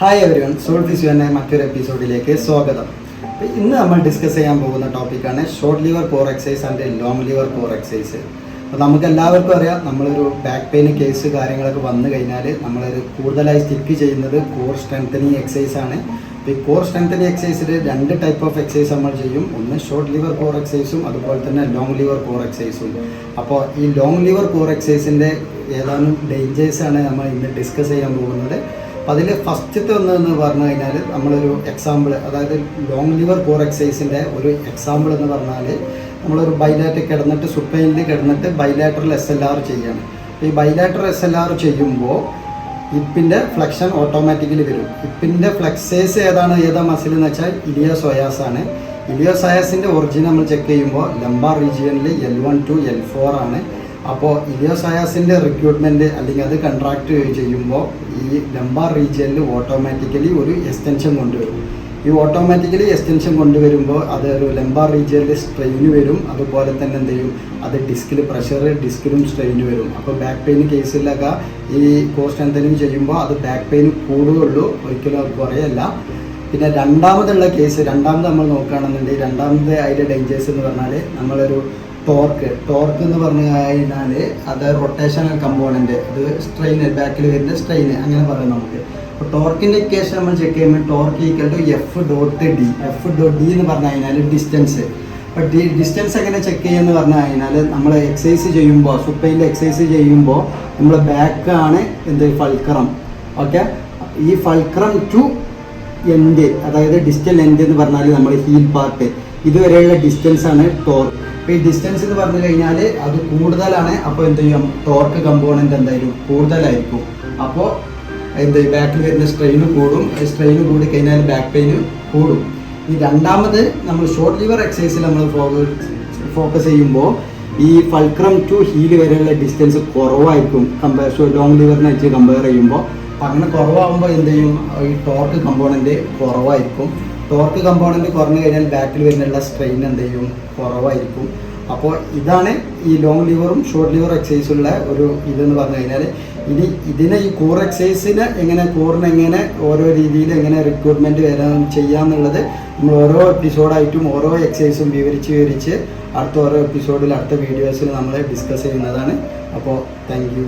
Hi everyone, soul ഫിസിയോന്റെ മറ്റൊരു എപ്പിസോഡിലേക്ക് സ്വാഗതം. ഇന്ന് നമ്മൾ ഡിസ്കസ് ചെയ്യാൻ പോകുന്ന ടോപ്പിക്കാണ് short liver core exercise and long liver core exercise. അപ്പോൾ നമുക്ക് എല്ലാവർക്കും അറിയാം, നമ്മളൊരു ബാക്ക് പെയിൻ കേസ് കാര്യങ്ങളൊക്കെ വന്നു കഴിഞ്ഞാൽ നമ്മളൊരു കൂടുതലായി സ്റ്റിക്ക് ചെയ്യുന്നത് കോർ സ്ട്രെങ്തനിങ് എക്സസൈസ് ആണ്. ഈ കോർ സ്ട്രെങ്തനിങ് എക്സസൈസിൽ രണ്ട് ടൈപ്പ് ഓഫ് എക്സസൈസ് നമ്മൾ ചെയ്യും. ഒന്ന് ഷോർട്ട് ലിവർ കോർ എക്സസൈസും അതുപോലെ തന്നെ ലോങ് ലിവർ കോർ എക്സസൈസും. അപ്പോൾ ഈ ലോങ് ലിവർ കോർ എക്സസൈസിൻ്റെ ഏതാനും ഡേഞ്ചേഴ്സാണ് നമ്മൾ ഇന്ന് ഡിസ്കസ് ചെയ്യാൻ പോകുന്നത്. അപ്പോൾ അതിൽ ഫസ്റ്റത്തെ ഒന്നെന്ന് പറഞ്ഞു കഴിഞ്ഞാൽ നമ്മളൊരു എക്സാമ്പിൾ, അതായത് ലോങ് ലിവർ കോർ എക്സസൈസിൻ്റെ ഒരു എക്സാമ്പിൾ എന്ന് പറഞ്ഞാൽ നമ്മളൊരു ബൈലാറ്റർ കിടന്നിട്ട് സുപ്പൈനിൽ കിടന്നിട്ട് ബൈലാറ്ററൽ SLR ചെയ്യാണ്. ഈ ബൈലാറ്ററൽ SLR ചെയ്യുമ്പോൾ ഹിപ്പിൻ്റെ ഫ്ലെക്ഷൻ ഓട്ടോമാറ്റിക്കലി വരും. ഹിപ്പിൻ്റെ ഫ്ലെക്സേഴ്സ് ഏതാ മസിൽ എന്ന് വെച്ചാൽ ഇലിയോസോയാസ് ആണ്. ഇലിയോസോയാസിൻ്റെ ഒറിജിൻ നമ്മൾ ചെക്ക് ചെയ്യുമ്പോൾ ലംബാർ റീജിയനിൽ L1 to L4 ആണ്. അപ്പോൾ ഇലിയോസോയാസിൻ്റെ റിക്രൂട്ട്മെൻറ്റ് അല്ലെങ്കിൽ അത് കൺട്രാക്ട് ചെയ്യുമ്പോൾ ഈ ലംബാർ റീജിയനിൽ ഓട്ടോമാറ്റിക്കലി ഒരു എക്സ്റ്റൻഷൻ കൊണ്ടുവരും. ഈ ഓട്ടോമാറ്റിക്കലി എക്സ്റ്റൻഷൻ കൊണ്ടുവരുമ്പോൾ അത് ഒരു ലംബാർ റീജിയനിൽ സ്ട്രെയിന് വരും. അതുപോലെ തന്നെ എന്ത് ചെയ്യും, അത് ഡിസ്കിൽ പ്രഷർ, ഡിസ്കിലും സ്ട്രെയിന് വരും. അപ്പോൾ ബാക്ക് പെയിൻ കേസിലൊക്കെ ഈ കോർ സ്ട്രെങ്തനിങ് ചെയ്യുമ്പോൾ അത് ബാക്ക് പെയിൻ കൂടുകയുള്ളൂ, ഒരിക്കലും അത് കുറയല്ല. പിന്നെ രണ്ടാമത് നമ്മൾ നോക്കുകയാണെന്നുണ്ടെങ്കിൽ രണ്ടാമത്തെ അതിൻ്റെ ഡേഞ്ചേഴ്സ് എന്ന് പറഞ്ഞാൽ നമ്മളൊരു ടോർക്ക് എന്ന് പറഞ്ഞു കഴിഞ്ഞാൽ അത് റൊട്ടേഷണൽ കമ്പോണൻറ്റ്, അത് സ്ട്രെയിന്, ബാക്കിൽ വരുന്ന സ്ട്രെയിന് അങ്ങനെ പറയാം നമുക്ക്. അപ്പോൾ ടോർക്കിൻ്റെ ഇക്വേഷൻ നമ്മൾ ചെക്ക് ചെയ്യുമ്പോൾ ടോർക്ക് ഈക്വൽ ടു F.D എന്ന് പറഞ്ഞു കഴിഞ്ഞാൽ ഡിസ്റ്റൻസ്. അപ്പോൾ ഡിസ്റ്റൻസ് എങ്ങനെ ചെക്ക് ചെയ്യുമെന്ന് പറഞ്ഞു കഴിഞ്ഞാൽ നമ്മൾ എക്സസൈസ് ചെയ്യുമ്പോൾ, സുപ്പൈനിൽ എക്സസൈസ് ചെയ്യുമ്പോൾ നമ്മൾ ബാക്കാണ് ഫൾക്രം. ഓക്കെ, ഈ ഫൾക്രം ടു എൻഡ്, അതായത് ഡിസ്റ്റൽ എൻഡ് എന്ന് പറഞ്ഞാൽ നമ്മൾ ഹീൽ പാർട്ട്, ഇതുവരെയുള്ള ഡിസ്റ്റൻസ് ആണ് ടോർക്ക്. അപ്പോൾ ഈ ഡിസ്റ്റൻസ് എന്ന് പറഞ്ഞു കഴിഞ്ഞാൽ അത് കൂടുതലാണ്. അപ്പോൾ എന്ത് ചെയ്യും, ടോർക്ക് കമ്പോണൻറ്റ് എന്തായാലും കൂടുതലായിരിക്കും. അപ്പോൾ ബാക്കിൽ വരുന്ന സ്ട്രെയിന് കൂടും. സ്ട്രെയിന് കൂടി കഴിഞ്ഞാൽ ബാക്ക് പെയിന് കൂടും. ഈ രണ്ടാമത് നമ്മൾ ഷോർട്ട് ലിവർ എക്സസൈസിൽ നമ്മൾ ഫോക്കസ് ചെയ്യുമ്പോൾ ഈ ഫൾക്രം ടു ഹീൽ വരെയുള്ള ഡിസ്റ്റൻസ് കുറവായിരിക്കും ലോങ് ലിവറിനെ വെച്ച് കമ്പയർ ചെയ്യുമ്പോൾ. അപ്പം അങ്ങനെ കുറവാകുമ്പോൾ എന്ത് ചെയ്യും, ഈ ടോർക്ക് കമ്പോണൻറ്റ് കുറവായിരിക്കും. ടോർക്ക് കമ്പോണൻറ്റ് കുറഞ്ഞു കഴിഞ്ഞാൽ ബാക്കിൽ വരുന്നുള്ള സ്ട്രെയിൻ എന്ത് ചെയ്യും, കുറവായിരിക്കും. അപ്പോൾ ഇതാണ് ഈ ലോങ് ലിവറും ഷോർട്ട് ലിവർ എക്സസൈസുള്ള ഒരു ഇതെന്ന് പറഞ്ഞു കഴിഞ്ഞാൽ. ഇനി ഇതിനെ ഈ കോർ എക്സസൈസിന് കോറിനെങ്ങനെ ഓരോ രീതിയിൽ എങ്ങനെ റിക്രൂട്ട്മെൻറ്റ് ചെയ്യാമെന്നുള്ളത് നമ്മൾ ഓരോ എപ്പിസോഡായിട്ടും ഓരോ എക്സസൈസും വിവരിച്ച് അടുത്ത ഓരോ എപ്പിസോഡിൽ അടുത്ത വീഡിയോസിൽ നമ്മൾ ഡിസ്കസ് ചെയ്യുന്നതാണ്. അപ്പോൾ താങ്ക് യു.